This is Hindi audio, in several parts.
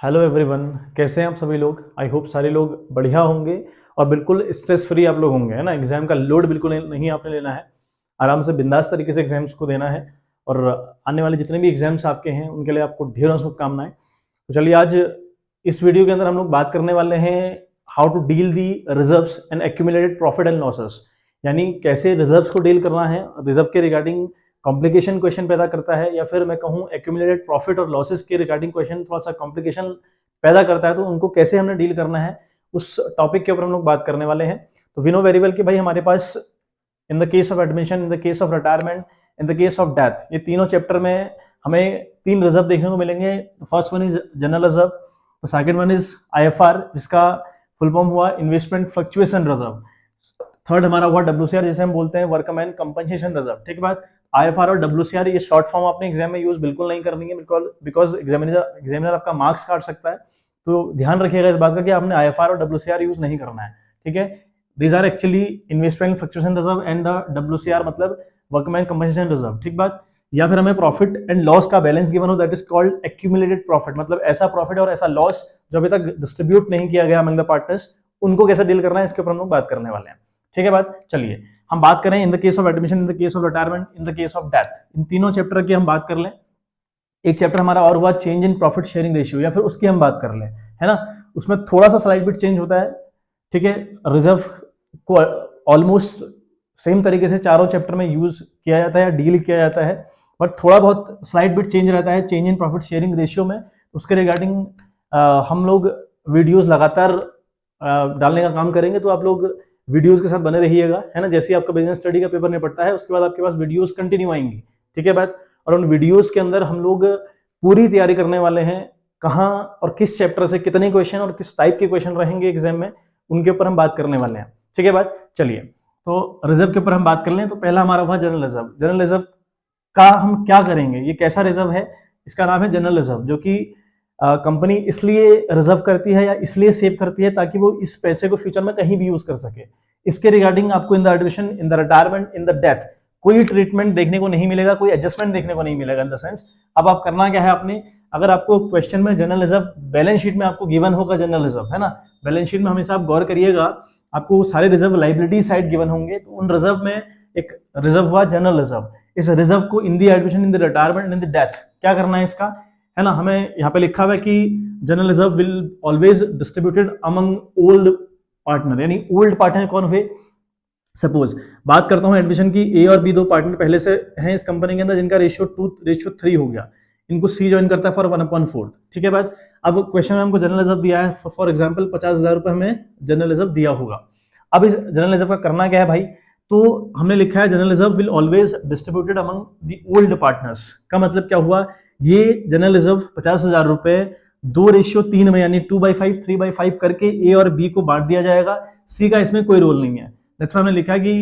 हेलो एवरीवन, कैसे हैं आप सभी लोग। आई होप सारे लोग बढ़िया होंगे और बिल्कुल स्ट्रेस फ्री आप लोग होंगे, है ना। एग्जाम का लोड बिल्कुल नहीं आपने लेना है, आराम से बिंदास तरीके से एग्जाम्स को देना है। और आने वाले जितने भी एग्जाम्स आपके हैं उनके लिए आपको ढेरों शुभकामनाएं। तो चलिए आज इस वीडियो के अंदर हम लोग बात करने वाले हैं how to deal the reserves and accumulated profit and losses, यानी कैसे रिजर्व्स को डील करना है। रिजर्व के रिगार्डिंग कॉम्प्लिकेशन क्वेश्चन पैदा करता है, या फिर मैं कहूँ एक्यूमुलेटेड प्रॉफिट और लॉसेस के रिगार्डिंग क्वेश्चन थोड़ा सा कॉम्प्लिकेशन पैदा करता है, तो उनको कैसे हमने डील करना है उस टॉपिक के ऊपर हम लोग बात करने वाले हैं। तो वी नो वेरी वेल कि भाई हमारे पास in the case of admission, in the case of retirement, in the case of death, ये तीनों चैप्टर में हमें तीन रिजर्व देखने को मिलेंगे। First one is general reserve, the second one is IFR जिसका फुल फॉर्म हुआ इन्वेस्टमेंट फ्लक्चुएशन रिजर्व, थर्ड हमारा हुआ डब्ल्यूसीआर जिसे हम बोलते हैं वर्कमैन कंपनसेशन रिजर्व। ठीक है बात। आईएफआर और डब्ल्यूसीआर ये शॉर्ट फॉर्म आपने एग्जाम में यूज बिल्कुल नहीं करनी है, बिकॉज एग्जामिनर आपका मार्क्स काट सकता है। तो ध्यान रखिएगा इस बात का कि आपने आईएफआर और डब्ल्यूसीआर यूज नहीं करना है। ठीक है, these are actually investment fluctuation reserve and the WCR मतलब वर्कमैन कंपनसेशन रिजर्व। ठीक बात। या फिर हमें प्रॉफिट एंड लॉस का बैलेंस गिवन हो, that is called accumulated profit, मतलब ऐसा प्रॉफिट और ऐसा लॉस जो अभी तक डिस्ट्रीब्यूट नहीं किया गया अमंग द पार्टनर्स, उनको कैसे डील करना है इसके ऊपर हम लोग बात करने वाले हैं। ठीक है बात। चलिए हम बात करें in the case of admission, in the case of retirement, in the case of death, इन तीनों चैप्टर की हम बात कर लें। एक चैप्टर हमारा और हुआ change in profit sharing ratio, या फिर उसकी हम बात कर लें, है ना। उसमें थोड़ा सा स्लाइड बिट चेंज होता है। ठीक है, रिजर्व को ऑलमोस्ट सेम तरीके से चारों चैप्टर में यूज किया जाता है, डील किया जाता है, बट थोड़ा बहुत स्लाइड बिट चेंज रहता है change in profit sharing ratio में। उसके रिगार्डिंग हम लोग वीडियोस लगातार डालने का काम करेंगे, तो आप लोग वीडियोस के साथ बने रहिएगा, है ना। जैसे ही आपका बिजनेस स्टडी का पेपर निपटता है उसके बाद आपके पास वीडियोस कंटिन्यू आएंगी। ठीक है बात। और उन वीडियोस के अंदर हम लोग पूरी तैयारी करने वाले हैं, कहाँ और किस चैप्टर से कितने क्वेश्चन और किस टाइप के क्वेश्चन रहेंगे एग्जाम में, उनके ऊपर हम बात करने वाले हैं। ठीक है बात। चलिए तो रिजर्व के ऊपर हम बात कर लें। तो पहला हमारा हुआ जनरल रिजर्व। जनरल रिजर्व का हम क्या करेंगे, ये कैसा रिजर्व है, इसका नाम है जनरल रिजर्व, जो कि कंपनी इसलिए रिजर्व करती है या इसलिए सेव करती है ताकि वो इस पैसे को फ्यूचर में कहीं भी यूज कर सके। इसके रिगार्डिंग आपको in the admission, in the retirement, in the death कोई ट्रीटमेंट देखने को नहीं मिलेगा, कोई एडजस्टमेंट देखने को नहीं मिलेगा। इन द सेंस अब आप करना क्या है आपने, अगर आपको क्वेश्चन में जनरल रिजर्व बैलेंस शीट में आपको गिवन होगा जनरल रिजर्व, है ना, बैलेंस शीट में हमेशा आप गौर करिएगा, आपको सारे रिजर्व लाइबिलिटी साइड गिवन होंगे, तो उन रिजर्व में एक रिजर्व हुआ जनरल रिजर्व। इस रिजर्व को in the admission, in the retirement, in the death क्या करना है इसका, है ना। हमें यहाँ पे लिखा हुआ है कि general reserve will always distributed among old partner, यानी ओल्ड पार्टनर कौन हुए। सपोज बात करता हूँ एडमिशन की, ए और बी दो पार्टनर पहले से हैं इस कंपनी के अंदर जिनका रेशियो 3 हो गया, इनको सी ज्वाइन करता है फॉर 1/4। ठीक है बात। अब क्वेश्चन में हमको जनरल रिजर्व दिया है, फॉर एग्जाम्पल 50,000 रुपए हमें जनरल रिजर्व दिया होगा। अब इस जनरल रिजर्व का करना क्या है भाई, तो हमने लिखा है general reserve will always distributed among the old partners. का मतलब क्या हुआ, ये जनरल रिजर्व 50,000 रुपए 2:3 में, यानी 2/5 3/5 करके ए और बी को बांट दिया जाएगा। सी का इसमें कोई रोल नहीं है। दैट्स व्हाई हमने लिखा कि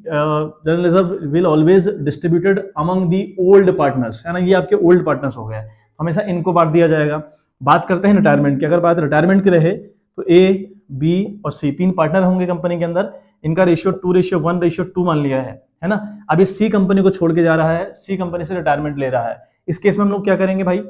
general reserve will always distributed among the old partners, है ना, ये आपके ओल्ड पार्टनर्स हो गए, हमेशा इनको बांट दिया जाएगा। बात करते हैं रिटायरमेंट की। अगर बात रिटायरमेंट की रहे तो ए, बी और सी तीन पार्टनर होंगे कंपनी के अंदर, इनका रेशियो 2:1:2 मान लिया है ना। अब इस सी कंपनी को छोड़ के जा रहा है, सी कंपनी से रिटायरमेंट ले रहा है। इस केस में हम लोग क्या करेंगे भाई,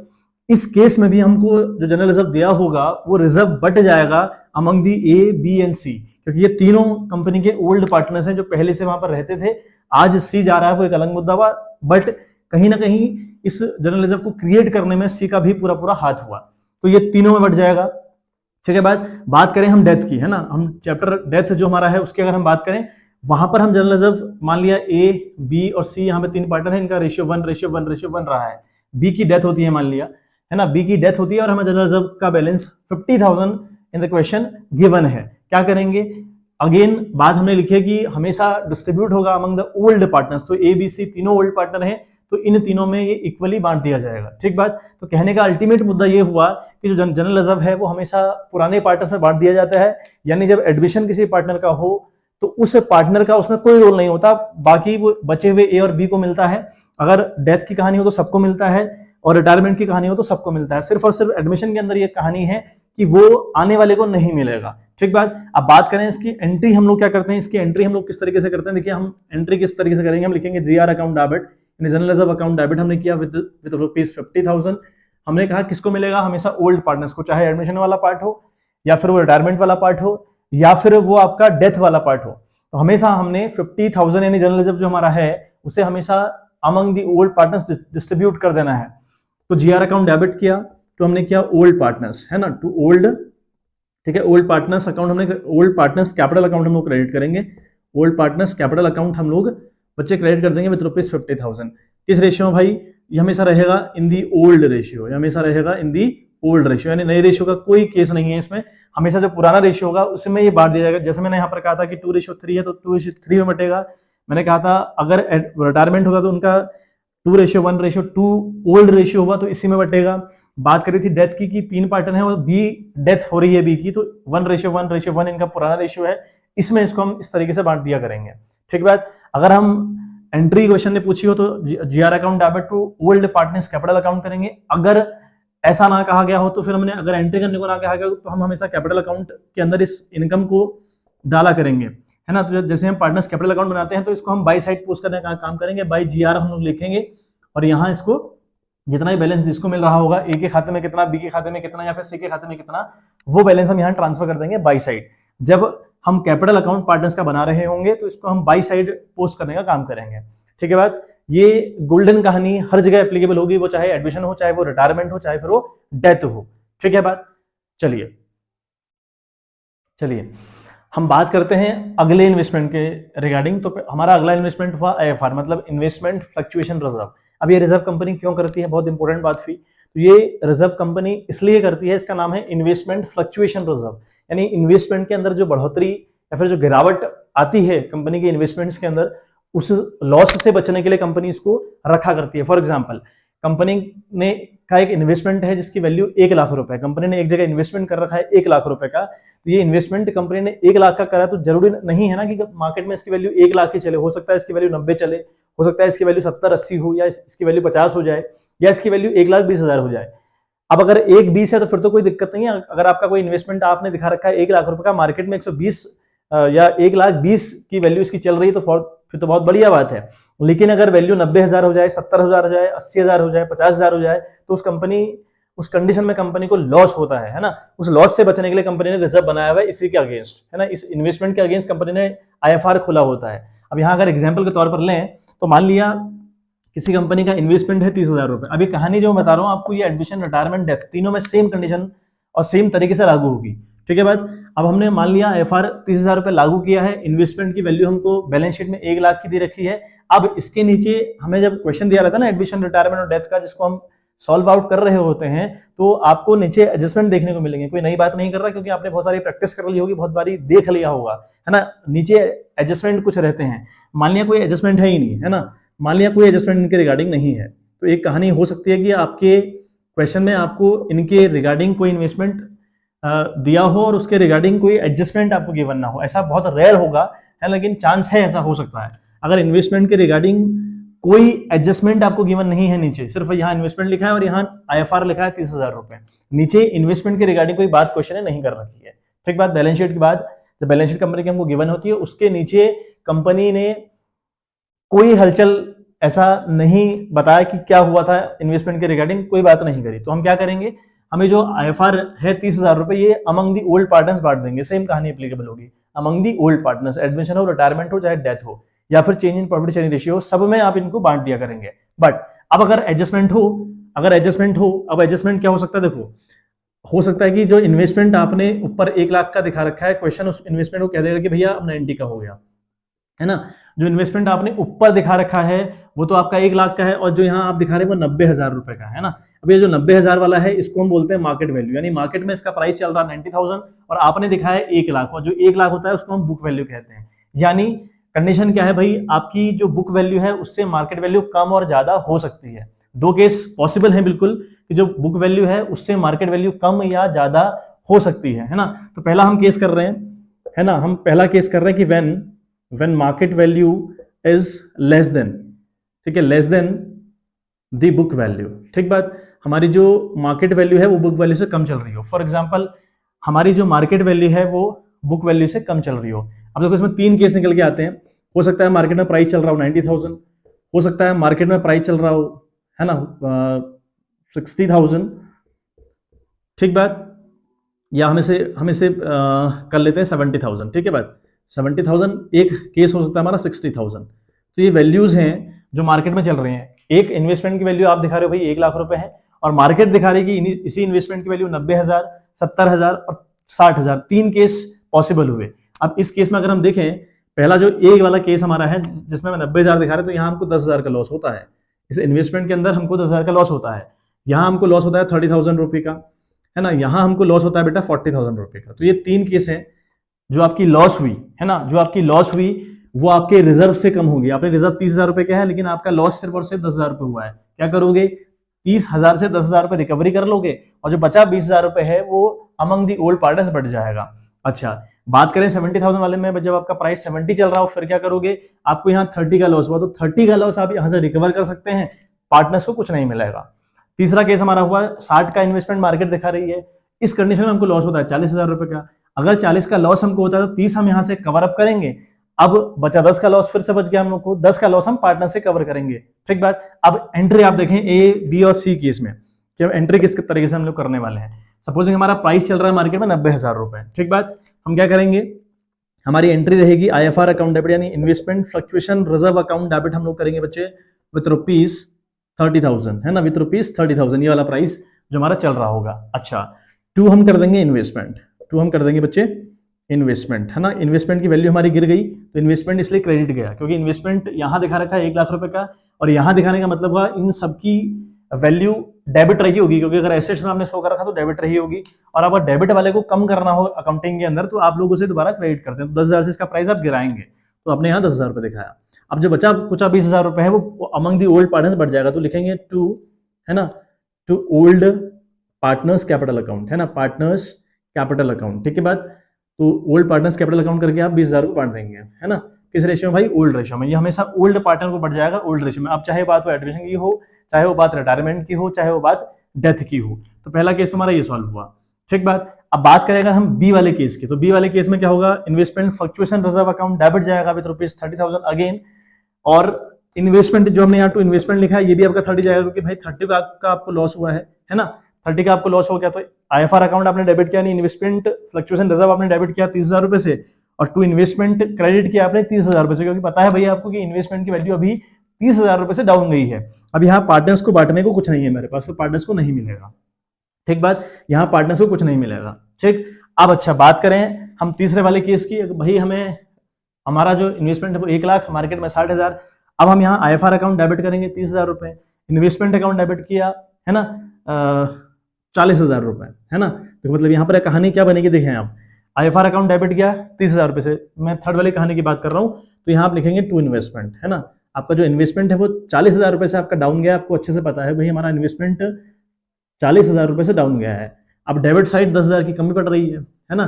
इस केस में भी हमको जो जनरल रिजर्व दिया होगा वो रिजर्व बट जाएगा among the A, B and C, क्योंकि ये तीनों कंपनी के ओल्ड पार्टनर्स हैं जो पहले से वहां पर रहते थे। आज सी जा रहा है, वो एक अलग मुद्दा हुआ, बट कहीं ना कहीं इस जनरल रिजर्व को क्रिएट करने में सी का भी पूरा पूरा हाथ हुआ, तो ये तीनों में बट जाएगा। ठीक है बात करें हम डेथ की, है ना, हम चैप्टर डेथ जो हमारा है उसकी अगर हम बात करें, वहां पर हम जनरल रिजर्व मान लिया ए, बी और सी, यहाँ पे तीन पार्टनर है, इनका रेशियो 1:1:1 रहा है। बी की डेथ होती है मान लिया, है ना, बी की डेथ होती है और हमें जनरल रिजर्व का balance 50,000 in the question given है। क्या करेंगे, अगेन बात हमने लिखी है कि हमेशा डिस्ट्रीब्यूट होगा अमंग द ओल्ड पार्टनर्स, तो ए, बी, सी तीनों ओल्ड पार्टनर हैं, तो इन तीनों में ये इक्वली बांट दिया जाएगा। ठीक बात। तो कहने का अल्टीमेट मुद्दा ये हुआ कि जो जनरल रिजर्व है वो हमेशा पुराने पार्टनर्स में बांट दिया जाता है, यानी जब एडमिशन किसी पार्टनर का हो तो उस पार्टनर का उसमें कोई रोल नहीं होता, बाकी वो बचे हुए ए और बी को मिलता है। अगर डेथ की कहानी हो तो सबको मिलता है, और रिटायरमेंट की कहानी हो तो सबको मिलता है। सिर्फ और सिर्फ एडमिशन के अंदर ये कहानी है कि वो आने वाले को नहीं मिलेगा। ठीक बात। अब बात करें इसकी एंट्री, हम लोग क्या करते हैं, इसकी एंट्री हम लोग किस तरीके से करते हैं। देखिए हम एंट्री किस तरीके से करेंगे, हम लिखेंगे GR account debit, general reserve account debit हमने किया विद रुपीज 50,000। हमने कहा किसको मिलेगा, हमेशा ओल्ड पार्टनर्स को, चाहे एडमिशन वाला पार्ट हो या फिर वो रिटायरमेंट वाला पार्ट हो या फिर वो आपका डेथ वाला पार्ट हो। तो हमेशा हमने 50,000 यानी जनरल रिजर्व जो हमारा है उसे हमेशा among the old partners distribute कर देना है। तो जीआर अकाउंट डेबिट किया तो हमने किया ओल्ड पार्टनर्स, है ना, टू ओल्ड, ठीक है, ओल्ड पार्टनर्स अकाउंट हमने, ओल्ड पार्टनर्स कैपिटल अकाउंट हम लोग क्रेडिट करेंगे, ओल्ड पार्टनर्स कैपिटल अकाउंट हम लोग बच्चे क्रेडिट कर देंगे विद रुपीज 50,000। किस रेशियो में भाई, ये हमेशा रहेगा इन दी ओल्ड रेशियो, ये हमेशा रहेगा इन दी ओल्ड रेशियो, यानी नए रेशियो का कोई केस नहीं है इसमें, हमेशा जो पुराना रेशियो होगा उसमें ये बांट दिया जाएगा। जैसे मैंने यहाँ पर कहा था कि 2:3 है तो 2:3 में बटेगा। मैंने कहा था अगर रिटायरमेंट होगा तो उनका 2:1:2 ओल्ड रेशियो होगा तो इसी में बटेगा। बात करी थी डेथ की कि 3 पार्टनर है और बी डेथ हो रही है बी की, तो 1:1:1 इनका पुराना रेशियो है, इसमें इसको हम इस तरीके से बांट दिया करेंगे। ठीक बात। अगर हम एंट्री क्वेश्चन ने पूछी हो तो GR account debit to old partners capital account करेंगे। अगर ऐसा ना कहा गया हो तो फिर हमने, अगर एंट्री करने को ना कहा गया हो तो हम हमेशा कैपिटल अकाउंट के अंदर इस इनकम को डाला करेंगे, है ना। तो जैसे हम पार्टनर्स कैपिटल अकाउंट बनाते हैं तो इसको हम बाई साइड पोस्ट करने का काम करेंगे, बाई जीआर हम लोग लिखेंगे और यहाँ इसको जितना ही बैलेंस जिसको मिल रहा होगा, ए के खाते में कितना, बी के खाते में कितना या फिर सी के खाते में कितना, वो बैलेंस हम यहाँ ट्रांसफर कर देंगे बाई साइड। जब हम कैपिटल अकाउंट पार्टनर्स का बना रहे होंगे तो इसको हम बाई साइड पोस्ट करने का काम करेंगे। ठीक है बात। ये गोल्डन कहानी हर जगह एप्लीकेबल होगी, वो चाहे एडमिशन हो, चाहे वो रिटायरमेंट हो, चाहे फिर वो डेथ हो। ठीक है बात। चलिए हम बात करते हैं अगले इन्वेस्टमेंट के रिगार्डिंग। तो हमारा अगला इन्वेस्टमेंट हुआ आईएफआर, मतलब इन्वेस्टमेंट फ्लक्चुएशन रिजर्व। अब ये रिजर्व कंपनी क्यों करती है, बहुत इंपॉर्टेंट बात थी। तो ये रिजर्व कंपनी इसलिए करती है, इसका नाम है इन्वेस्टमेंट फ्लक्चुएशन रिजर्व, यानी इन्वेस्टमेंट के अंदर जो बढ़ोतरी या फिर जो गिरावट आती है कंपनी के इन्वेस्टमेंट्स के अंदर, उस लॉस से बचने के लिए कंपनी इसको रखा करती है। फॉर एग्जांपल, कंपनी ने का एक इन्वेस्टमेंट है जिसकी वैल्यू 1 लाख रुपए, कंपनी ने एक जगह इन्वेस्टमेंट कर रखा है 1 लाख रुपए का, तो ये इन्वेस्टमेंट कंपनी ने 1 लाख का करा, तो जरूरी नहीं है ना कि मार्केट में इसकी वैल्यू 1 लाख ही चले, हो सकता है इसकी वैल्यू 90 चले, हो सकता है इसकी वैल्यू 70-80 हो, या इसकी वैल्यू 50 हो जाए, या इसकी वैल्यू 1,20,000 हो जाए। अब अगर 1,20 है तो फिर तो कोई दिक्कत नहीं है। अगर आपका कोई इन्वेस्टमेंट आपने दिखा रखा है 1 लाख रुपए का, मार्केट में 120 या 1,20,000 की वैल्यू इसकी चल रही है, तो फिर तो बहुत बढ़िया बात है। लेकिन अगर वैल्यू 90,000 हो जाए, 70,000 हो जाए, 80,000 हो जाए, 50,000 हो जाए, तो उस कंडीशन में कंपनी को लॉस होता है ना। उस लॉस से बचने के लिए कंपनी ने रिजर्व बनाया हुआ है इसी के अगेंस्ट, है ना, इस इन्वेस्टमेंट के अगेंस्ट कंपनी ने आईएफआर खोला होता है। अब यहाँ अगर एग्जाम्पल के तौर पर लें तो मान लिया किसी कंपनी का इन्वेस्टमेंट है 30,000 रुपए। अभी कहानी जो मैं बता रहा हूँ आपको, ये एडमिशन, रिटायरमेंट, डेथ, तीनों में सेम कंडीशन और सेम तरीके से लागू होगी। ठीक है बात। अब हमने मान लिया आईएफआर 30,000 रुपए लागू किया है, इन्वेस्टमेंट की वैल्यू हमको बैलेंस शीट में 1 लाख की दे रखी है। अब इसके नीचे हमें जब क्वेश्चन दिया रहता है ना एडमिशन, रिटायरमेंट और डेथ का, जिसको हम सॉल्व आउट कर रहे होते हैं, तो आपको नीचे एडजस्टमेंट देखने को मिलेंगे। कोई नई बात नहीं कर रहा, क्योंकि आपने बहुत सारी प्रैक्टिस कर ली होगी, बहुत बारी देख लिया होगा, है ना। नीचे एडजस्टमेंट कुछ रहते हैं। मान लिया कोई एडजस्टमेंट है ही नहीं, है ना, मान लिया कोई एडजस्टमेंट इनके रिगार्डिंग नहीं है, तो एक कहानी हो सकती है कि आपके क्वेश्चन में आपको इनके रिगार्डिंग कोई इन्वेस्टमेंट दिया हो और उसके रिगार्डिंग कोई एडजस्टमेंट आपको गिवन ना हो। ऐसा बहुत रेयर होगा, है, लेकिन चांस है, ऐसा हो सकता है। अगर इन्वेस्टमेंट के रिगार्डिंग कोई एडजस्टमेंट आपको गिवन नहीं है, नीचे सिर्फ यहाँ इन्वेस्टमेंट लिखा है और यहाँ आईएफआर लिखा है 30,000 रुपए, नीचे इन्वेस्टमेंट के रिगार्डिंग कोई बात क्वेश्चन नहीं कर रखी है। ठीक बात। बैलेंस शीट के बाद जब बैलेंस शीट कंपनी की हमको गिवन होती है, उसके नीचे कंपनी ने कोई हलचल ऐसा नहीं बताया कि क्या हुआ था इन्वेस्टमेंट के रिगार्डिंग, कोई बात नहीं करी, तो हम क्या करेंगे, हमें जो आईएफआर है 30,000 रुपए, ये अमंग दी ओल्ड पार्टनर्स बांट देंगे। सेम कहानी एप्लीकेबल होगी among the old partners, admission हो, रिटायरमेंट हो, चाहे डेथ हो, या फिर change in profit sharing ratio, सब में आप इनको बांट दिया करेंगे। बट अब अगर एडजस्टमेंट हो, अब एडजस्टमेंट क्या हो सकता है, देखो, हो सकता है कि जो इन्वेस्टमेंट आपने ऊपर 1 लाख का दिखा रखा है, क्वेश्चन उस इन्वेस्टमेंट को कह देगा कि भैया अब 90 का हो गया, है ना। जो इन्वेस्टमेंट आपने ऊपर दिखा रखा है वो तो आपका 1 लाख का है, और जो यहाँ आप दिखा रहे हैं वो 90,000 रुपए का है ना। अब ये जो 90,000 वाला है, इसको हम बोलते हैं मार्केट वैल्यू, यानी मार्केट में इसका प्राइस चल रहा है 90,000 और आपने दिखाया 1 लाख, और जो 1 लाख होता है उसको हम बुक वैल्यू कहते हैं। यानी कंडीशन क्या है भाई, आपकी जो बुक वैल्यू है उससे मार्केट वैल्यू कम और ज्यादा हो सकती है। दो केस पॉसिबल है बिल्कुल, कि जो बुक वैल्यू है उससे मार्केट वैल्यू कम या ज्यादा हो सकती है ना। तो पहला हम केस कर रहे हैं, है ना, हम पहला केस कर रहे हैं कि when market value is less than, ठीक है, less than the book value. ठीक बात। हमारी जो मार्केट वैल्यू है वो बुक वैल्यू से कम चल रही हो। फॉर एग्जांपल, हमारी जो मार्केट वैल्यू है वो बुक वैल्यू से कम चल रही हो। अब देखो इसमें 3 केस निकल के आते हैं। हो सकता है मार्केट में प्राइस चल रहा हो 90,000, हो सकता है मार्केट में प्राइस चल रहा हो, है ना, 60,000, ठीक बात, या हम इसे कर लेते हैं 70,000, ठीक है बात। 70,000 एक केस हो सकता है हमारा 60,000। तो ये वैल्यूज हैं जो मार्केट में चल रहे हैं। एक इन्वेस्टमेंट की वैल्यू आप दिखा रहे हो भाई 1 लाख रुपए है, और मार्केट दिखा रही है कि इसी इन्वेस्टमेंट की वैल्यू 90,000, 70,000 और 60,000, 3 केस पॉसिबल हुए। अब इस केस में अगर हम देखें, पहला जो एक वाला केस हमारा है जिसमें मैं 90,000 दिखा रहा है, तो यहाँ हमको 10,000 का लॉस होता है। इस इन्वेस्टमेंट के अंदर हमको 10,000 का लॉस होता है। यहाँ हमको लॉस होता है 30,000 रुपये का, है ना। यहाँ हमको लॉस होता है बेटा 40,000 रुपये का। तो ये 3 केस हैं जो आपकी लॉस हुई, है ना, जो आपकी लॉस हुई वो आपके रिजर्व से कम होगी। आपने रिजर्व 30,000 रुपये का है, लेकिन आपका लॉस सिर्फ और सिर्फ 10,000 रुपये हुआ है। क्या करोगे, 30,000 से 10,000 रुपये रिकवरी कर लोगे, और जो बचा 20,000 रुपये है वो अमंग दी ओल्ड पार्टनर्स बढ़ जाएगा। अच्छा, बात करें 70,000 वाले में, जब आपका प्राइस 70 चल रहा हो, फिर क्या करोगे, आपको यहाँ 30 का लॉस हुआ, तो 30 का लॉस आप यहाँ से रिकवर कर सकते हैं, पार्टनर्स को कुछ नहीं मिलेगा। तीसरा केस हमारा हुआ 60 का इन्वेस्टमेंट मार्केट दिखा रही है, इस कंडीशन में हमको लॉस होता है 40,000 रुपए का। अगर 40 का लॉस हमको होता है तो 30 हम यहाँ से कवर अप करेंगे। अब बचा 10 का लॉस, फिर से बच गया हम लोग को 10 का लॉस हम पार्टनर से कवर करेंगे, ठीक बात। अब एंट्री आप देखें ए, बी और सी केस में कि हम एंट्री किस तरीके से हम लोग करने वाले हैं। सपोजिंग हमारा प्राइस चल रहा है मार्केट में 90,000 रुपए, ठीक बात। हम क्या करेंगे, हमारी एंट्री रहेगी IFR अकाउंट डेबिट, यानी investment fluctuation reserve account debit हम लोग करेंगे बच्चे विथ रुपीज 30,000, है ना, विथ रुपीज 30,000, ये वाला प्राइस जो हमारा चल रहा होगा। अच्छा, 2 हम कर देंगे इन्वेस्टमेंट, 2 हम कर देंगे बच्चे इन्वेस्टमेंट, है ना। इन्वेस्टमेंट की वैल्यू हमारी गिर गई, तो इन्वेस्टमेंट इसलिए क्रेडिट गया क्योंकि इन्वेस्टमेंट यहाँ दिखा रखा है 1 लाख रुपए का, और यहाँ दिखाने का मतलब हुआ इन सबकी वैल्यू डेबिट रही होगी, क्योंकि अगर एसेट्स में आपने शो कर रखा तो डेबिट रही होगी। और अगर डेबिट वाले को कम करना हो अकाउंटिंग के अंदर, तो आप लोग उसे दोबारा क्रेडिट करते हैं। तो 10,000 से इसका प्राइस आप गिराएंगे, तो आपने यहाँ 10,000 रुपये दिखाया। अब जो बचा कुछ 20,000 रुपये है वो अमंग दी ओल्ड पार्टनर्स बढ़ जाएगा, तो लिखेंगे टू, है ना, to old partners capital account, है ना, पार्टनर्स कैपिटल अकाउंट, ठीक है बात। तो ओल्ड पार्टनर्स कैपिटल अकाउंट करके आप 20,000 को बांट देंगे, है ना, किस रेशियो में भाई, ओल्ड रेशियो में। ये हमेशा ओल्ड पार्टनर को बढ़ जाएगा ओल्ड रेशियो में। अब चाहे बात वो एडमिशन की हो, चाहे वो बात रिटायरमेंट की हो, चाहे वो बात डेथ की हो। तो पहला केस तुम्हारा ये सॉल्व हुआ, ठीक बात। अब बात करें अगर हम बी वाले केस की, तो बी वाले केस में क्या होगा, investment fluctuation reserve account debit जाएगा विद रुपीज 30,000 अगेन, और इन्वेस्टमेंट जो हमने यहाँ टू इन्वेस्टमेंट लिखा है ये भी आपका 30 जाएगा, क्योंकि भाई 30 का आपको लॉस हुआ है ना, 30 का आपको लॉस हो गया। तो IFR अकाउंट आपने डेबिट किया, नहीं इन्वेस्टमेंट फ्लक्चुएशन रिजर्व आपने डेबिट किया 30,000 रुपए से, और टू इन्वेस्टमेंट क्रेडिट किया आपने 30,000 रुपए से, क्योंकि पता है भैया आपको कि इन्वेस्टमेंट की वैल्यू अभी 30,000 रुपए से डाउन गई है। अब यहाँ पार्टनर्स को बांटने को कुछ नहीं है मेरे पास, तो पार्टनर्स को नहीं मिलेगा, ठीक बात, यहाँ पार्टनर्स को कुछ नहीं मिलेगा, ठीक। अब अच्छा, बात करें हम तीसरे वाले केस की, भाई हमें हमारा जो इन्वेस्टमेंट है वो 1 लाख, मार्केट में 60,000। अब हम यहाँ IFR अकाउंट डेबिट करेंगे 30,000 रुपए, इन्वेस्टमेंट अकाउंट डेबिट किया, है ना, 40,000 रुपए, है ना। तो मतलब यहाँ पर कहानी क्या बनेगी, देखें आप, IFR अकाउंट डेबिट किया 30,000 रुपए से, मैं थर्ड वाली कहानी की बात कर रहा हूँ, तो यहाँ आप लिखेंगे टू इन्वेस्टमेंट, है ना। आपका जो इन्वेस्टमेंट है वो 40,000 रुपए से आपका डाउन गया, आपको अच्छे से पता है भाई हमारा इन्वेस्टमेंट 40,000 रुपए से डाउन गया है। अब डेबिट साइड 10,000 की कमी पड़ रही है ना,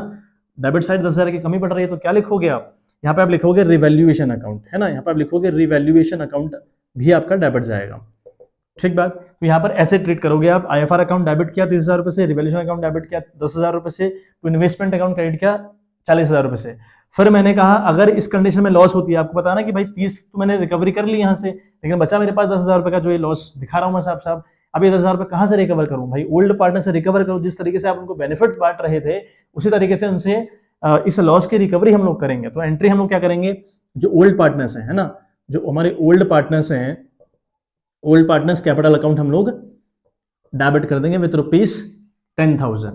डेबिट साइड 10,000 की कमी पड़ रही है, तो क्या लिखोगे आप, यहाँ पे आप लिखोगे रिवैल्यूएशन अकाउंट, है ना, यहाँ पे आप लिखोगे रिवैल्यूएशन अकाउंट भी आपका डेबिट जाएगा, ठीक बात। तो यहाँ पर ऐसे ट्रीट करोगे आप, IFR अकाउंट डेबिट किया 30,000 रुपए से, रिवैल्यूएशन अकाउंट डेबिट किया 10,000 रुपए से, तो इन्वेस्टमेंट अकाउंट क्रेडिट किया 40,000 रुपए से। फिर मैंने कहा अगर इस कंडीशन में लॉस होती है, आपको पता ना कि भाई 30 तो मैंने रिकवरी कर ली यहाँ से, लेकिन बचा मेरे पास 10,000 रुपए का जो ये लॉस दिखा रहा हूँ मैं साहब साहब, अब ये 10,000 रुपए कहाँ से रिकवर करूँ भाई, ओल्ड पार्टनर से रिकवर करो, जिस तरीके से आप उनको बेनिफिट बांट रहे थे उसी तरीके से उनसे इस लॉस की रिकवरी हम लोग करेंगे। तो एंट्री हम लोग क्या करेंगे, जो ओल्ड पार्टनर्स हैं, है ना, जो हमारे ओल्ड पार्टनर्स हैं, ओल्ड पार्टनर्स कैपिटल अकाउंट हम लोग डेबिट कर देंगे विथ रुपीज 10,000,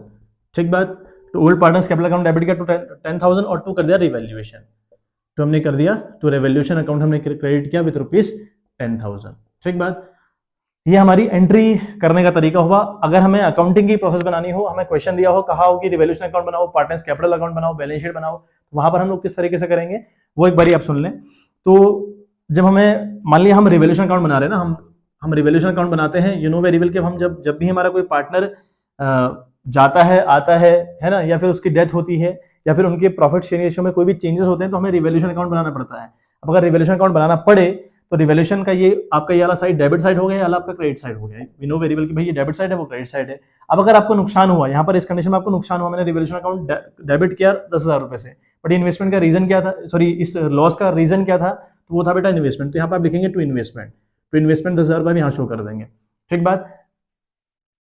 ठीक बात। तो old partners capital account debit किया टू 10,000 और टू कर दिया रिवैल्यूएशन, तो हमने कर दिया टू रिवैल्यूएशन अकाउंट हमने क्रेडिट किया विथ रुपीज 10,000, ठीक बात। ये हमारी एंट्री करने का तरीका हुआ। अगर हमें अकाउंटिंग की प्रोसेस बनानी हो, हमें क्वेश्चन दिया हो, कहा हो कि रिवैल्यूएशन अकाउंट बनाओ, पार्टनर्स कैपिटल अकाउंट बनाओ, बैलेंस शीट बनाओ, तो वहां पर हम लोग किस तरीके से करेंगे वो एक बारी आप सुन लें। तो जब हमें मान लिया हम रिवैल्यूएशन अकाउंट बना रहे हैं ना, हम रिवैल्यूएशन अकाउंट बनाते हैं, यू नो वेरी वेल कि हम जब भी हमारा कोई पार्टनर जाता है आता है ना, या फिर उसकी डेथ होती है, या फिर उनके प्रॉफिट शेयरिंग रेशियो में कोई भी चेंजेस होते हैं, तो हमें रिवैल्यूएशन अकाउंट बनाना पड़ता है। अब अगर रिवैल्यूएशन अकाउंट बनाना पड़े तो रिवैल्यूएशन का ये आपका ये वाला साइड डेबिट साइड हो गया, ये वाला आपका क्रेडिट साइड हो गया। वी नो वेरी वेल कि भाई ये डेबिट साइड है वो क्रेडिट साइड है। अब अगर आपको नुकसान हुआ, यहाँ पर इस कंडीशन में आपको नुकसान हुआ, मैंने रिवैल्यूएशन अकाउंट डेबिट किया 10,000 रुपए से, बट इन्वेस्टमेंट का रीजन क्या था, सॉरी इस लॉस का रीजन क्या था, तो वो था बेटा इन्वेस्टमेंट। तो यहाँ पर आप लिखेंगे टू इन्वेस्टमेंट, 10,000 रुपये भी यहाँ शो कर देंगे, ठीक बात।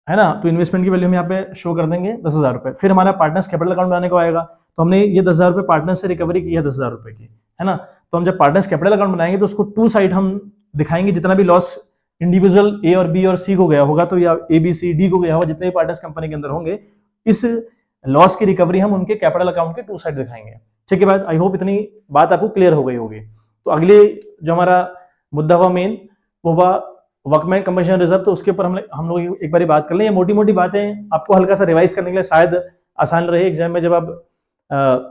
है ना। तो इन्वेस्टमेंट की वैल्यू हम यहाँ पे शो कर देंगे 10,000 रुपये। फिर हमारा पार्टनर्स कैपिटल अकाउंट बनाने को आएगा, तो हमने ये 10,000 रुपये पार्टनर से रिकवरी की है 10,000 रुपये की, है ना। तो हम जब पार्टनर्स कैपिटल अकाउंट बनाएंगे तो उसको टू साइड हम दिखाएंगे, जितना भी लॉस इंडिविजुअल ए और बी और सी को गया होगा, तो या ए बी सी डी को गया होगा, जितने भी पार्टनर्स कंपनी के अंदर होंगे, इस लॉस की रिकवरी हम उनके कैपिटल अकाउंट के टू साइड दिखाएंगे। ठीक है बात, आई होप इतनी बात आपको क्लियर हो गई होगी। तो अगले जो हमारा मुद्दा हुआ मेन, वो हुआ वर्कमैन कंपनसेशन रिजर्व। तो उसके ऊपर हम लोग एक बार बात कर लें। ये मोटी मोटी बातें आपको हल्का सा रिवाइज करने के लिए शायद आसान रहे एग्जाम में, जब आप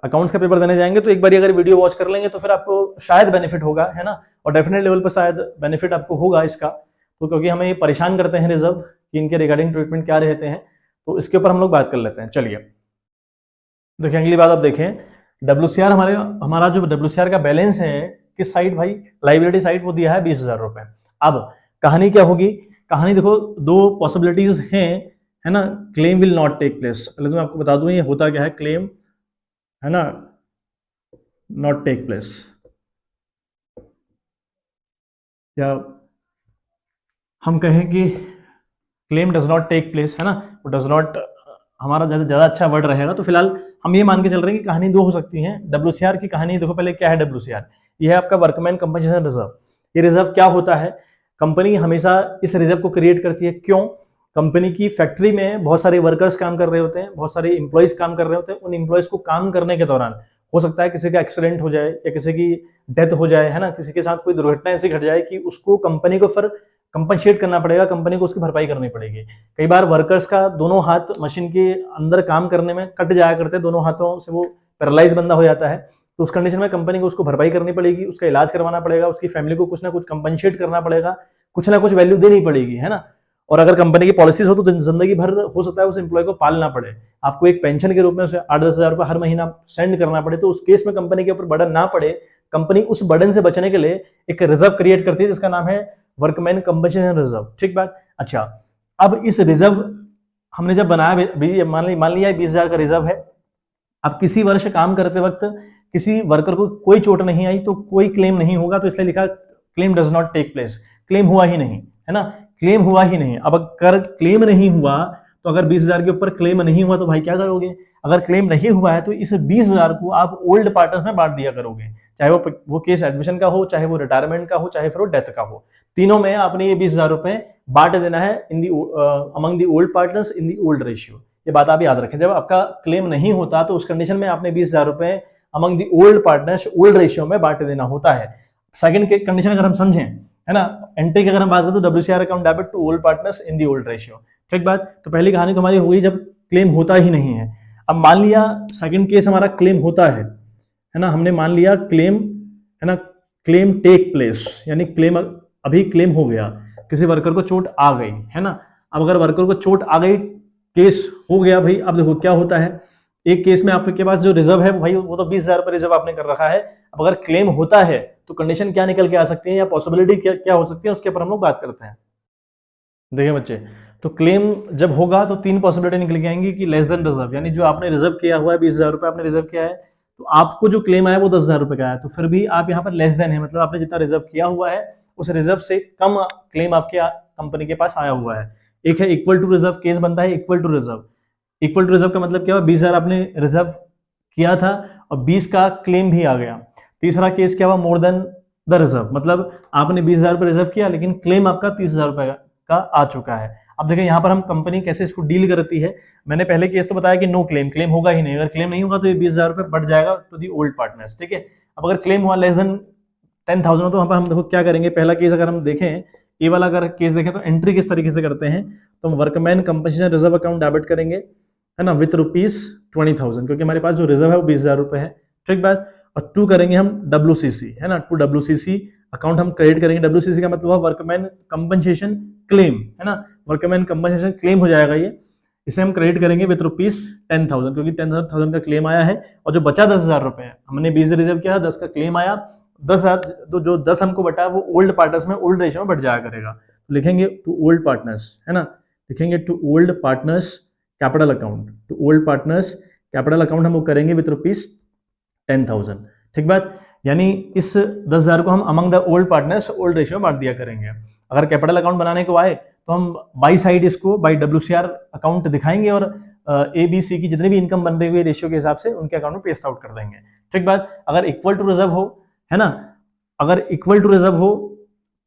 अकाउंट्स का पेपर देने जाएंगे तो एक बार अगर वीडियो वॉच कर लेंगे तो फिर आपको शायद बेनिफिट होगा, है ना। और डेफिनेट लेवल पर शायद बेनिफिट आपको होगा इसका, तो क्योंकि हमें ये परेशान करते हैं रिजर्व कि इनके रिगार्डिंग ट्रीटमेंट क्या रहते हैं, तो इसके ऊपर हम लोग बात कर लेते हैं। चलिए देखिए, अगली बात आप देखें, WCR हमारा जो WCR का बैलेंस है किस साइड भाई, लाइबिलिटी साइड, वो दिया है 20,000 रुपए। अब कहानी क्या होगी, कहानी देखो दो पॉसिबिलिटीज हैं, है ना। Claim will not take place, पहले तो मैं आपको बता दूं ये होता क्या है, क्लेम, है ना, नॉट टेक प्लेस, या हम कहें कि claim does not take place, है ना, वो डज नॉट हमारा ज़्यादा अच्छा वर्ड रहेगा। तो फिलहाल हम ये मान के चल रहे हैं कि कहानी दो हो सकती है। WCR की कहानी देखो पहले, क्या है WCR, ये है आपका वर्कमैन कंपनसेशन रिजर्व। ये रिजर्व क्या होता है, कंपनी हमेशा इस रिजर्व को क्रिएट करती है। क्यों, कंपनी की फैक्ट्री में बहुत सारे वर्कर्स काम कर रहे होते हैं, बहुत सारे इंप्लॉयज काम कर रहे होते हैं। उन इंप्लॉयज को काम करने के दौरान हो सकता है किसी का एक्सीडेंट हो जाए या किसी की डेथ हो जाए, है ना, किसी के साथ कोई दुर्घटना ऐसी घट जाए कि उसको कंपनी को फिर कंपनसेट करना पड़ेगा, कंपनी को उसकी भरपाई करनी पड़ेगी। कई बार वर्कर्स का दोनों हाथ मशीन के अंदर काम करने में कट जाया करते हैं, दोनों हाथों से वो पैरालाइज बंदा हो जाता है, तो उस कंडीशन में कंपनी को उसको भरपाई करनी पड़ेगी, उसका इलाज करवाना पड़ेगा, उसकी फैमिली को कुछ ना कुछ कंपनसेट करना पड़ेगा, कुछ ना कुछ वैल्यू देनी पड़ेगी, है ना। और अगर कंपनी की पॉलिसीज हो तो जिंदगी भर हो सकता है उस एम्प्लॉय को पालना पड़े, आपको एक पेंशन के रूप में उसे 8-10 हज़ार रुपये हर महीना सेंड करना पड़े, तो उस केस में कंपनी के ऊपर बर्डन ना पड़े, कंपनी उस बर्डन से बचने के लिए एक रिजर्व क्रिएट करती है जिसका नाम है वर्कमैन कंपनसेशन रिजर्व। ठीक बात। अच्छा, अब इस रिजर्व हमने जब बनाया, मान लिया 20,000 का रिजर्व है। अब किसी वर्ष काम करते वक्त किसी वर्कर को कोई चोट नहीं आई तो कोई क्लेम नहीं होगा, तो इसलिए लिखा claim does not take place, claim हुआ ही नहीं, है ना, क्लेम हुआ ही नहीं। अब अगर क्लेम नहीं हुआ तो अगर 20,000 के ऊपर क्लेम नहीं हुआ तो भाई क्या करोगे, अगर क्लेम नहीं हुआ है तो इस 20,000 को आप ओल्ड पार्टनर्स में बांट दिया करोगे, चाहे वो केस एडमिशन का हो, चाहे वो रिटायरमेंट का हो, चाहे फिर वो डेथ का हो, तीनों में आपने ये 20,000 रुपए बांट देना है in the among the old partners in the old ratio. ये बात आप याद रखें, जब आपका क्लेम नहीं होता तो उस कंडीशन में आपने 20,000 रुपए among the old partners old ratio में बांट देना होता है। सेकंड कंडीशन अगर हम समझें, है ना, एंट्री की अगर हम बात करें तो WCR account debit to old partners in the old ratio. ठीक बात। तो पहली कहानी तुम्हारी हो गई जब क्लेम होता ही नहीं है। अब मान लिया सेकंड केस हमारा क्लेम होता है ना, हमने मान लिया क्लेम, है ना, क्लेम टेक प्लेस, यानी क्लेम अभी क्लेम हो गया, किसी वर्कर को चोट आ गई, है ना। अब अगर वर्कर को चोट आ गई, केस हो गया भाई, अब देखो क्या होता है, एक केस में आपके पास जो रिजर्व है भाई वो तो 20,000 पर रिजर्व आपने कर रखा है। अब अगर क्लेम होता है तो कंडीशन क्या निकल के आ सकती है या पॉसिबिलिटी क्या हो सकती है, उसके ऊपर हम लोग बात करते हैं। देखिए बच्चे, तो क्लेम जब होगा तो तीन पॉसिबिलिटी निकल के आएंगी कि लेस देन रिजर्व, यानी जो आपने रिजर्व किया हुआ है 20,000 रुपये आपने रिजर्व किया है, तो आपको जो क्लेम आया वो 10,000 रुपये का है, तो फिर भी आप यहाँ पर लेस देन है, मतलब आपने जितना रिजर्व किया हुआ है उस रिजर्व से कम क्लेम आपके कंपनी के पास आया हुआ है। एक है इक्वल टू रिजर्व, केस बनता है equal to reserve. Equal to reserve का मतलब क्या हुआ, 20,000 आपने रिजर्व किया था और 20 का क्लेम भी आ गया। तीसरा केस क्या हुआ, मोर देन द रिजर्व, मतलब आपने 20,000 रुपये रिजर्व किया लेकिन क्लेम आपका 30,000 रुपये का आ चुका है। अब देखिए यहाँ पर हम कंपनी कैसे इसको डील करती है, मैंने पहले केस तो बताया कि नो क्लेम, क्लेम होगा ही नहीं, अगर क्लेम नहीं होगा तो ये 20,000 रुपये बढ़ जाएगा टू दी ओल्ड पार्टनर्स। ठीक है। अब अगर क्लेम हुआ लेस देन 10,000 तो वहाँ पर हम देखो क्या करेंगे, पहला केस अगर हम देखें, ये वाला अगर केस देखें तो एंट्री किस तरीके से करते हैं, तो हम workman compensation reserve account debit करेंगे, है ना, विथ ₹20,000, क्योंकि हमारे पास जो रिजर्व है वो 20,000 रुपये है। ठीक बात। और टू करेंगे हम WCC, है ना, टू WCC अकाउंट हम क्रेडिट करेंगे। WCC का मतलब वर्कमैन कंपनसेशन क्लेम, है ना, वर्कमैन कंपनसेशन क्लेम हो जाएगा ये, इसे हम क्रेडिट करेंगे विथ ₹10,000, क्योंकि 10,000 का क्लेम आया है और जो बचा 10,000 रुपये है, हमने 20 रिजर्व किया, 10 का क्लेम आया, 10,000 तो जो 10 हमको बटा वो ओल्ड पार्टनर्स में ओल्ड रेशियो में बढ़ जाया करेगा, तो लिखेंगे टू ओल्ड पार्टनर्स, है ना, लिखेंगे to old partners capital account, to old partners capital account हम करेंगे विथ ₹10,000। ठीक बात। यानी इस 10,000 को हम among the old partners old ratio में बांट दिया करेंगे। अगर कैपिटल अकाउंट बनाने को आए तो हम बाई साइड इसको बाई WCR अकाउंट दिखाएंगे और ABC की जितनी भी इनकम बन रही हुई रेशियो के हिसाब से उनके अकाउंट में पेस्ट आउट कर देंगे। ठीक बात। अगर इक्वल टू रिजर्व हो, है ना, अगर इक्वल टू रिजर्व हो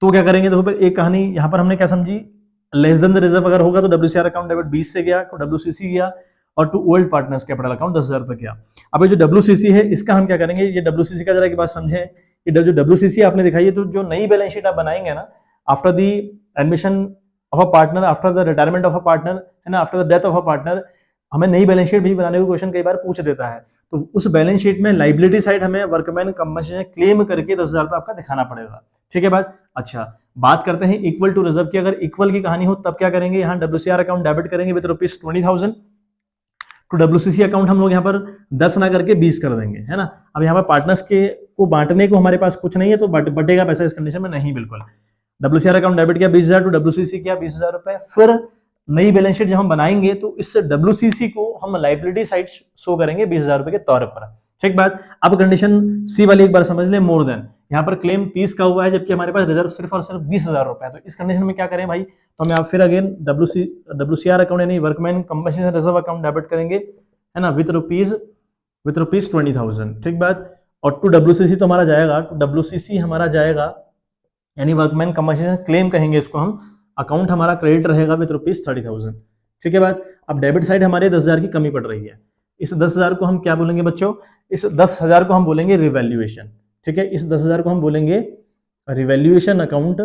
तो क्या करेंगे, देखो एक कहानी यहाँ पर हमने क्या समझी, लेस देन द रिजर्व अगर होगा तो WCR अकाउंट डेबिट 20 से गया, तो WCC गया, और to old partners capital account 10,000 रुपए गया। अब ये जो WCC है इसका हम क्या करेंगे, ये WCC का जरा एक बात समझें, ये जो WCC आपने दिखाई है, तो जो नई बैलेंस शीट आप बनाएंगे ना, after the admission of a partner, after the retirement of a partner, है ना, after the death of a partner, हमें नई बैलेंस शीट भी बनाने को क्वेश्चन कई बार पूछ देता है। तो उस बैलेंस शीट में लाइबिलिटी साइड हमें वर्कमैन कंपनसेशन क्लेम करके 10,000 रुपए आपका दिखाना पड़ेगा। ठीक है बात। अच्छा, बात करते हैं इक्वल टू रिजर्व की। अगर इक्वल की कहानी हो तब क्या करेंगे, यहाँ WCR अकाउंट डेबिट करेंगे विद ₹20,000 टू WCC अकाउंट हम लोग यहाँ पर 10 ना करके 20 कर देंगे, है ना। अब यहाँ पर पार्टनर्स के को बांटने को हमारे पास कुछ नहीं है, तो बटेगा पैसा इस कंडीशन में नहीं, बिल्कुल। WCR अकाउंट डेबिट किया 20,000 टू WCC किया 20,000 रुपए। फिर नई बैलेंस शीट जब हम बनाएंगे तो इस WCC को हम लाइबिलिटी साइड शो करेंगे 20,000 रुपए के तौर पर। ठीक बात। अब कंडीशन सी वाली एक बार समझ ले, मोर देन, यहाँ पर क्लेम 30 का हुआ है जबकि हमारे पास रिजर्व सिर्फ और सिर्फ 20,000 रुपए है। तो इस कंडीशन में क्या करें भाई, तो हमें आप फिर अगेन WCR अकाउंट यानी workman compensation reserve account debit करेंगे, है ना, विथ रुपीज 20,000। ठीक बात। और टू WCC तो हमारा जाएगा, टू WCC हमारा जाएगा यानी वर्कमैन कंपनसेशन क्लेम कहेंगे इसको हम, अकाउंट हमारा क्रेडिट रहेगा विथ ₹30,000। ठीक है बात। अब डेबिट साइड हमारे 10,000 की कमी पड़ रही है, इस 10,000 को हम क्या बोलेंगे बच्चों, इस 10,000 को हम बोलेंगे रिवैल्यूएशन। ठीक है, इस 10,000 को हम बोलेंगे रिवैल्यूएशन अकाउंट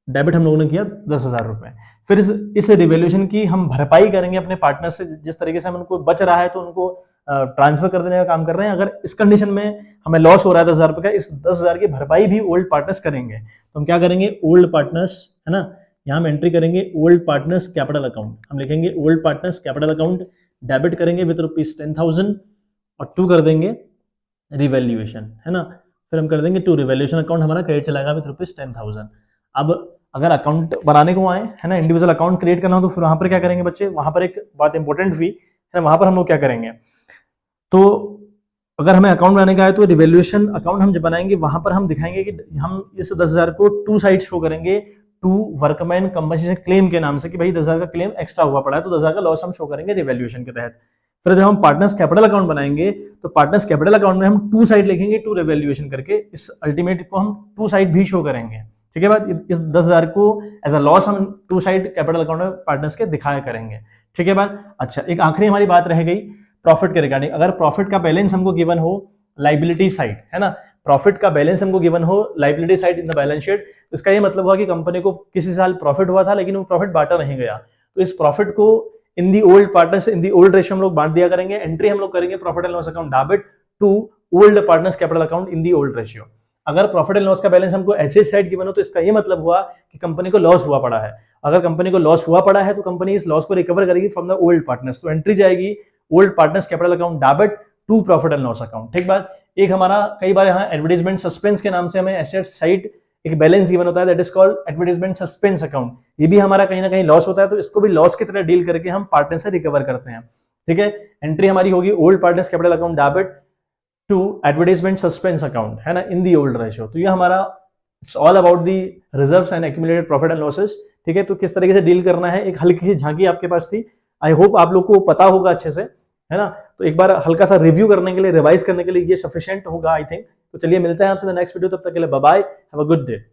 डेबिट हम लोगों ने किया 10,000 रुपए। फिर इस रिवैल्यूएशन की हम भरपाई करेंगे अपने पार्टनर से, जिस तरीके से हम उनको बच रहा है तो उनको ट्रांसफर कर देने का काम कर रहे हैं। अगर इस कंडीशन में हमें लॉस हो रहा है 10,000 रुपए का, इस 10,000 की भरपाई भी ओल्ड पार्टनर्स करेंगे। तो हम क्या करेंगे, ओल्ड पार्टनर्स, है ना, यहाँ हम एंट्री करेंगे ओल्ड पार्टनर्स कैपिटल अकाउंट, हम लिखेंगे old partners capital account debit करेंगे विद ₹10,000 और टू कर देंगे रिवैल्यूएशन, है ना। फिर हम कर देंगे टू रिवैल्यूएशन अकाउंट हमारा क्रेडिट चलाएगा विद ₹10,000। अब अगर अकाउंट बनाने को आए, है ना, इंडिविजुअल अकाउंट क्रिएट करना हो तो फिर वहां पर क्या करेंगे बच्चे, वहां पर एक बात इंपॉर्टेंट भी है, वहां पर हम लोग क्या करेंगे, तो अगर हमें अकाउंट बनाने का है तो रिवैल्यूएशन अकाउंट हम जब बनाएंगे वहां पर हम दिखाएंगे कि हम इस 10,000 को टू साइड शो करेंगे, टू वर्कमैन कंपनसेशन क्लेम के नाम से कि भाई 10,000 का क्लेम एक्स्ट्रा हुआ पड़ा है, तो 10,000 का लॉस हम शो करेंगे रिवैल्यूएशन के तहत। फिर जब हम पार्टनर्स कैपिटल अकाउंट बनाएंगे तो पार्टनर्स कैपिटल अकाउंट में हम टू साइड लिखेंगे, टू रिवैल्यूएशन करके, इस अल्टीमेट को हम टू साइड भी शो करेंगे। ठीक है बात। इस 10,000 को एज अ लॉस हम टू साइड कैपिटल अकाउंट में पार्टनर्स के दिखाया करेंगे। ठीक है बात। अच्छा, एक आखिरी हमारी बात रह गई प्रॉफिट के रिगार्डिंग। अगर प्रॉफिट का बैलेंस हमको गिवन हो लाइबिलिटी साइड, है ना, प्रॉफिट का बैलेंस हमको गिवन हो liability side in the balance sheet, इसका ये मतलब हुआ कि कंपनी को किसी साल प्रॉफिट हुआ था लेकिन वो प्रॉफिट बांटा नहीं गया, तो इस प्रॉफिट को in the old partners in the old ratio हम लोग बांट दिया करेंगे। एंट्री हम लोग करेंगे profit and loss account debit to old partners capital account in the old ratio. अगर प्रॉफिट एंड लॉस का बैलेंस हमको एसेट साइड गिवन हो तो इसका ये मतलब हुआ कि कंपनी को लॉस हुआ पड़ा है। अगर कंपनी को लॉस हुआ पड़ा है तो कंपनी इस लॉस को रिकवर करेगी फ्रॉम द ओल्ड पार्टनर्स, तो एंट्री जाएगी old partners capital account debit to profit and loss account. ठीक बात। एक हमारा कई बार यहाँ एडवर्टाइजमेंट सस्पेंस के नाम से हमें एसेट साइड एक बैलेंस गिवन होता है, that is called advertisement suspense account. ये भी हमारा कहीं ना कहीं लॉस होता है, तो इसको भी लॉस की तरह डील करके हम पार्टनर से रिकवर करते हैं। ठीक है, एंट्री हमारी होगी old partners capital account debit to advertisement suspense account, है ना, इन दी ओल्ड रेशियो। तो ये हमारा it's all about the reserves and accumulated profit and losses. ठीक है, तो किस तरीके से डील करना है, एक हल्की सी झांकी आपके पास थी। आई होप आप लोग को पता होगा अच्छे से, है ना। तो एक बार हल्का सा रिव्यू करने के लिए, रिवाइज करने के लिए ये सफिशिएंट होगा आई थिंक। तो चलिए मिलते हैं आपसे नेक्स्ट वीडियो, तब तक के लिए bye bye, have a good day.